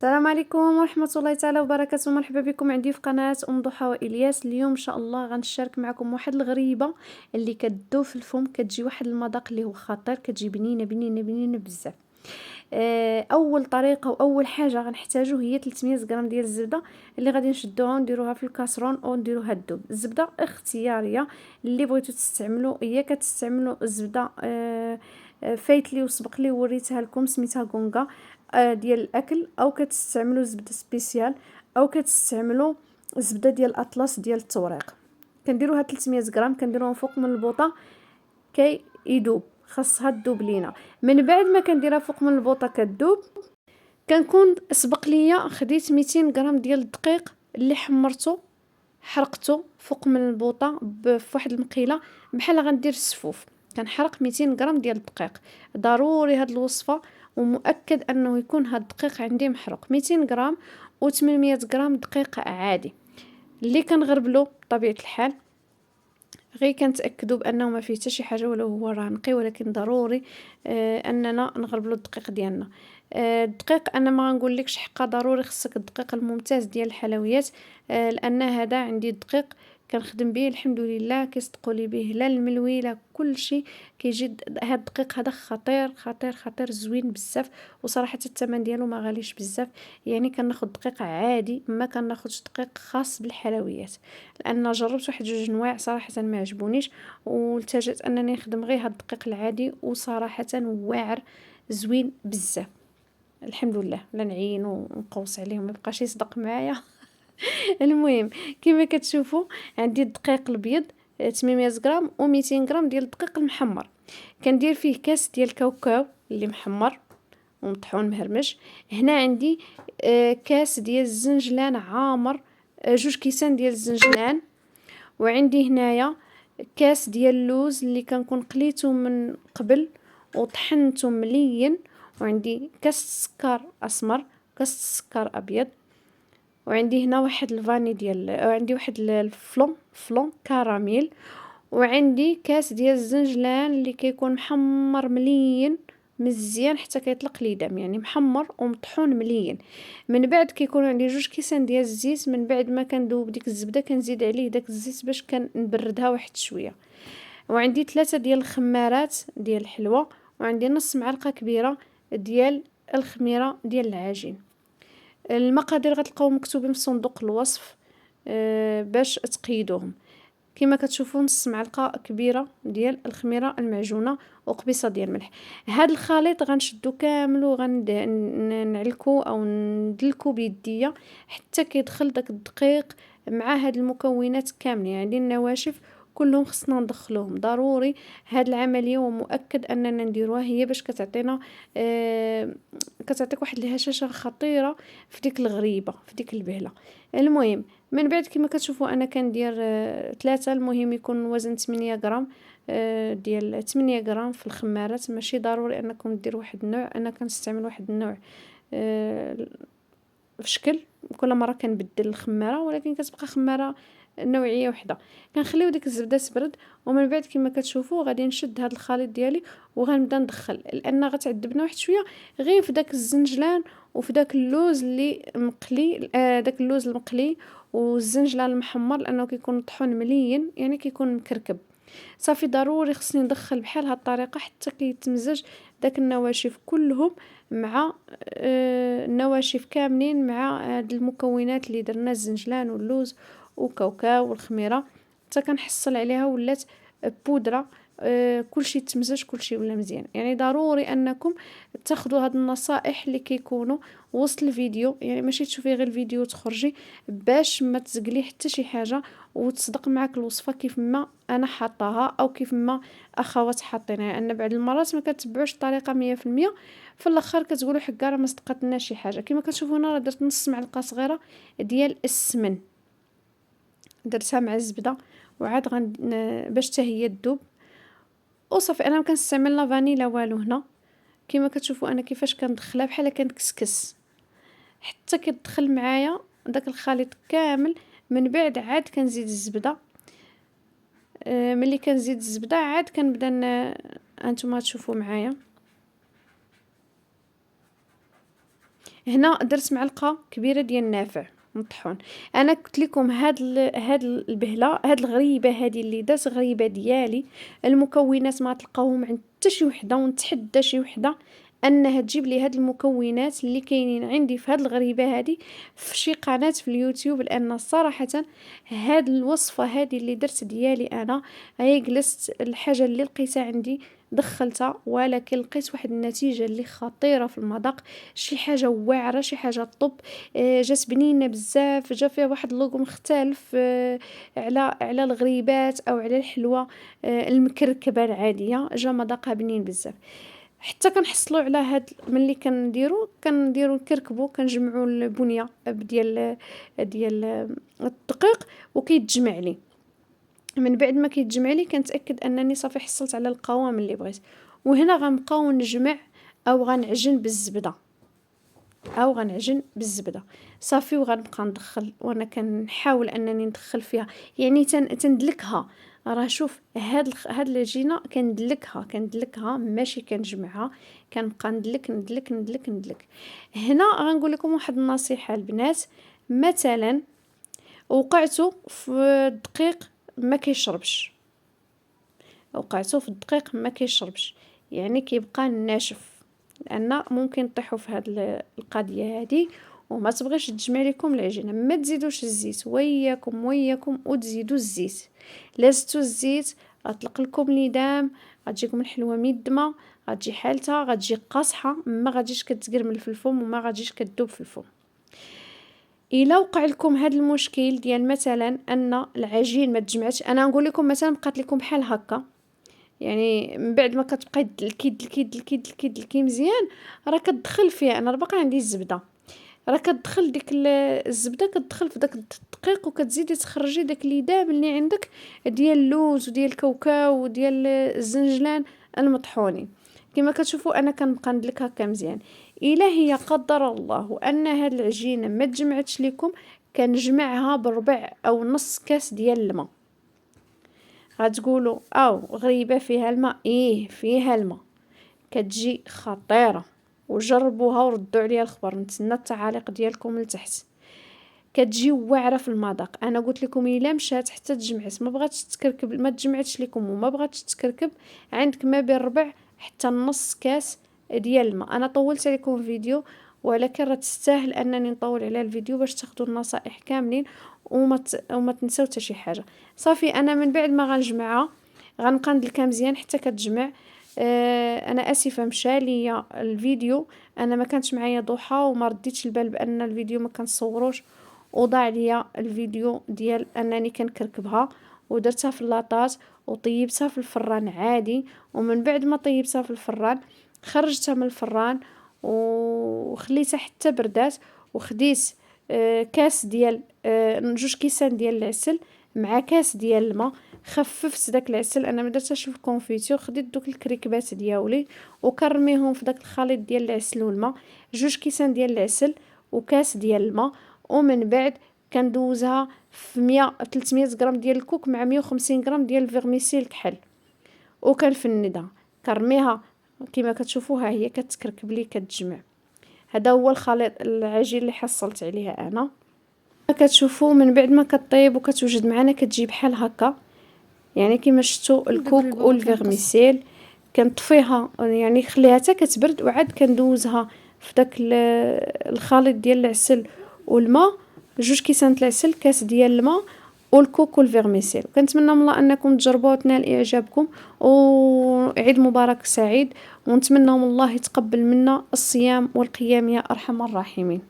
السلام عليكم ورحمة الله تعالى وبركاته. مرحبا بكم عندي في قناة أم ضحى وإلياس. اليوم إن شاء الله غنشارك معكم واحد الغريبة اللي كتدوب في الفم، كتجي واحد المذاق اللي هو خطير، كتجي بنينة بنينة بنينة بزاف. اول طريقه واول حاجه غنحتاجو هي 300 غرام ديال الزبده اللي غادي نشدوها ونديروها في الكاسرون او نديروها الدوب. الزبده اختياريه، اللي بغيتو تستعملوا هي كتستعملوا الزبده فايتلي وسبق لي وريتها لكم سميتها كونغا ديال الاكل، او كتستعملوا زبده سبيسيال، او كتستعملوا الزبده ديال الاطلس ديال التوريق. كنديروها 300 غرام، كنديروهم فوق من البوطه كي يدوب، خاصها تدوب لينا. من بعد ما كنديرها فوق من البوطه كتدوب، كنكون سبق ليا خديت 200 غرام ديال الدقيق اللي حرقته فوق من البوطه بواحد المقيله بحال غندير السفوف. كنحرق 200 غرام ديال الدقيق. ضروري هاد الوصفه، ومؤكد انه يكون هاد الدقيق عندي محروق 200 غرام و800 غرام دقيق عادي اللي كنغربلو بطبيعه الحال. غير كنتاكدوا بانه ما فيه حتى شي حاجه ولو هو راه نقي، ولكن ضروري اننا نغربلو الدقيق ديالنا. الدقيق انا ما غنقولكش حقا ضروري خصك الدقيق الممتاز ديال الحلويات، لان هذا عندي الدقيق كنخدم به الحمد لله، كيصدقوا لي به لا الملوي لا كل شيء كيجي. هذا الدقيق هذا خطير خطير خطير، زوين بزاف، وصراحه الثمن ديالو ما غاليش بزاف. يعني كناخذ دقيق عادي، ما كناخذش دقيق خاص بالحلويات، لان جربت واحد جوج نواع صراحه ما عجبونيش، والتجأت انني نخدم غير هاد الدقيق العادي، وصراحه واعر زوين بزاف الحمد لله. لا نعين ونقوص عليهم ما بقاش يصدق معايا. المهم كما كتشوفوا عندي الدقيق الابيض 800 غرام و200 غرام ديال الدقيق المحمر. كندير فيه كاس ديال الكاوكاو اللي محمر ومطحون مهرمش. هنا عندي كاس ديال الزنجلان عامر، جوج كيسان ديال الزنجلان. وعندي هنايا كاس ديال اللوز اللي كنكون قليته من قبل وطحنته مليا. وعندي كاس سكر اسمر، كاس سكر ابيض. وعندي هنا واحد الفاني ديال عندي واحد الفلون كراميل. وعندي كاس ديال الزنجلان اللي كيكون محمر مليين مزيان حتى كيطلق لي دم، يعني محمر ومطحون مليين. من بعد كيكون عندي جوج كيسان ديال الزيت. من بعد ما كندوب ديك الزبده كنزيد عليه داك الزيت باش كنبردها واحد شويه. وعندي 3 ديال الخمارات ديال الحلوى. وعندي نص معلقه كبيره ديال الخميره ديال العجين. المقادير غتلقاو مكتوبين في صندوق الوصف باش تقيدوهم. كما كتشوفوا نص معلقه كبيره ديال الخميره المعجونه وقبيصه ديال الملح. هاد الخليط غنشدو كامل وغنعلكو او ندلكو بيديا حتى كيدخل داك الدقيق مع هاد المكونات كاملين، يعني النواشف كلهم خصنا ندخلوهم ضروري. هاد العمليه ومؤكد اننا نديروها، هي باش كتعطينا كتعطيك واحد الهشاشه خطيره في ديك الغريبه في ديك البهله. المهم من بعد كما كتشوفوا انا كندير 3، المهم يكون وزن 8 غرام ديال 8 غرام في الخمارات. ماشي ضروري انكم ديروا واحد النوع، انا كنستعمل واحد النوع في شكل كل مره كنبدل الخماره، ولكن كتبقى خماره نوعيه وحده. كنخليو ديك الزبده تبرد، ومن بعد كما كتشوفوا غادي نشد هذا الخليط ديالي وغنبدا ندخل، لان غتعذبنا واحد شويه غير في داك الزنجلان وفي داك اللوز اللي مقلي، داك اللوز المقلي والزنجلان المحمر، لانه كيكون مطحون مليين يعني كيكون مكركب. صافي ضروري خصني ندخل بحال هاد الطريقه حتى كيتمزج داك النواشف كلهم مع النواشف كاملين مع هاد المكونات اللي درنا، الزنجلان واللوز وكاوكاو والخميره، حتى كنحصل عليها ولات بودره. كلشي تمزج كلشي ولا مزيان. يعني ضروري انكم تاخذوا هاد النصائح اللي كيكونوا وسط الفيديو، يعني ماشي تشوفي غير الفيديو تخرجي، باش ما تزقلي حتى شي حاجه وتصدق معك الوصفه كيف ما انا حطاها او كيف ما اخوات حاطينها. لان بعض المرات ما كتبعوش الطريقه 100%، في الاخر كتقولوا حكا راه ما صدقتنا شي حاجه. كما كتشوفوا هنا راه درت نص معلقه صغيره ديال السمن، درتها مع الزبده وعاد باش حتى هي تذوب. وصافي انا ما كنستعمل لا فانيلا والو هنا. كما كتشوفوا انا كيفاش كندخلها بحال كنكسكس حتى كيدخل معايا داك الخليط كامل. من بعد عاد كنزيد الزبده. ملي كنزيد الزبده عاد كنبدا هانتوما تشوفوا معايا. هنا درت معلقة كبيرة ديال النافع مطحون. انا قلت لكم هاد البهله، هاد الغريبه هادي اللي درت غريبه ديالي، المكونات ما تلقاوهم عند حتى شي وحده، ونتحدى شي وحده انها تجيب لي هاد المكونات اللي كاينين عندي في هاد الغريبه هادي في شي قناه في اليوتيوب، لان صراحه هاد الوصفه هادي اللي درت ديالي انا، هي جلست الحاجه اللي لقيتها عندي دخلتها، ولكن لقيت واحد النتيجه اللي خطيره في المذاق، شي حاجه واعره، شي حاجه طب. جات بنينه بزاف، جا فيها واحد اللوغ مختلف على الغريبات او على الحلوى المكركبه العاديه، جا مذاقها بنين بزاف. حتى كنحصلوا على هاد ملي كنديروا نكركبوا، كنجمعوا البنيه ديال الدقيق وكيتجمع لي. من بعد ما كيتجمع لي كنتاكد انني صافي حصلت على القوام اللي بغيت، وهنا غنبقاو نجمع او غنعجن بالزبده، صافي. وغنبقى ندخل وانا كنحاول انني ندخل فيها، يعني تندلكها. راه شوف هاد العجينه كندلكها ماشي كنجمعها، كنبقى ندلك. هنا غنقول لكم واحد النصيحه البنات، مثلا وقعتو في الدقيق ما كيشربش، يعني كيبقى ناشف، لان ممكن طيحوا في هاد القضيه هادي وما تبغيش تجمع لكم العجينه. ما تزيدوش الزيت، وياكم وتزيدوا الزيت. لازتو الزيت غطلق لكم ليدام، غتجيكم الحلوه ميدمه، غتجي حالتها، غتجي قاصحه، ما غاديش كتقرمل في الفم وما غاديش كتذوب في الفم. الا وقع لكم هذا المشكل ديال مثلا ان العجين ما تجمعش، انا نقول لكم مثلا بقات لكم بحال هكا، يعني من بعد ما كتبقاي دلكي مزيان، راه كتدخل فيها، انا باقا عندي الزبده، راه كتدخل ديك الزبده كتدخل في داك الدقيق، وكتزيدي تخرجي داك الليدام اللي عندك ديال اللوز وديال الكاوكاو وديال الزنجلان المطحونين. كما كتشوفوا انا كنبقى ندلك هكا مزيان. الا هي قدر الله ان هاد العجينه ما تجمعتش لكم، كنجمعها بربع او نص كاس ديال الماء. غتقولوا او غريبه فيها الماء؟ فيها الماء، كتجي خطيره، وجربوها وردوا عليا الخبر، نتسنى التعاليق ديالكم لتحت. كتجي واعره في المذاق. انا قلت لكم الا مشات حتى تجمعت ما بغاتش تكركب، ما تجمعتش لكم وما بغاتش تكركب، عندك ما بين ربع حتى نص كاس ديال الماء. انا طولت عليكم فيديو، ولكن راه تستاهل انني نطول على الفيديو باش تاخذوا النصائح كاملين، وما تنساو حتى شي حاجه. صافي انا من بعد ما غنجمعها غنبقى ندلكها مزيان حتى كتجمع. انا اسفه مشى ليا الفيديو، انا ما كانش معايا ضحى وما رديتش البال بان الفيديو ما كنصوروش، وضاع ليا الفيديو ديال انني كنكركبها، ودرتها في اللاطاط وطيبتها في الفران عادي. ومن بعد ما طيبتها في الفران خرجتها من الفران وخليتها حتى بردات، وخديت كاس ديال 2 كيسان ديال العسل مع كاس ديال الماء. خففت داك العسل، انا ما درتهاش في الكونفيتور، خديت دوك الكريكبات دياولي وكرميهم في داك الخليط ديال العسل والماء، 2 كيسان ديال العسل وكاس ديال الماء. ومن بعد كندوزها في 300 غرام ديال الكوك مع 150 غرام ديال الفيرميسيل كحل، وكنفندها كرميها كما كتشوفوا، ها هي كتكركب لي كتجمع. هذا هو الخليط العجين اللي حصلت عليها انا. كتشوفوا من بعد ما كطيب وكتوجد معنا كتجي بحال هكا، يعني كما شفتوا الكوك والفيرميسيل. كنطفيها يعني خليها حتى كتبرد، وعاد كندوزها في داك الخليط ديال العسل والماء، 2 كيسان العسل، كاس ديال الماء، والكوك والفيرميسيل. كنتمنى من الله انكم تجربوها وتنال اعجابكم، وعيد مبارك سعيد، ونتمنى من الله يتقبل منا الصيام والقيام يا ارحم الراحمين.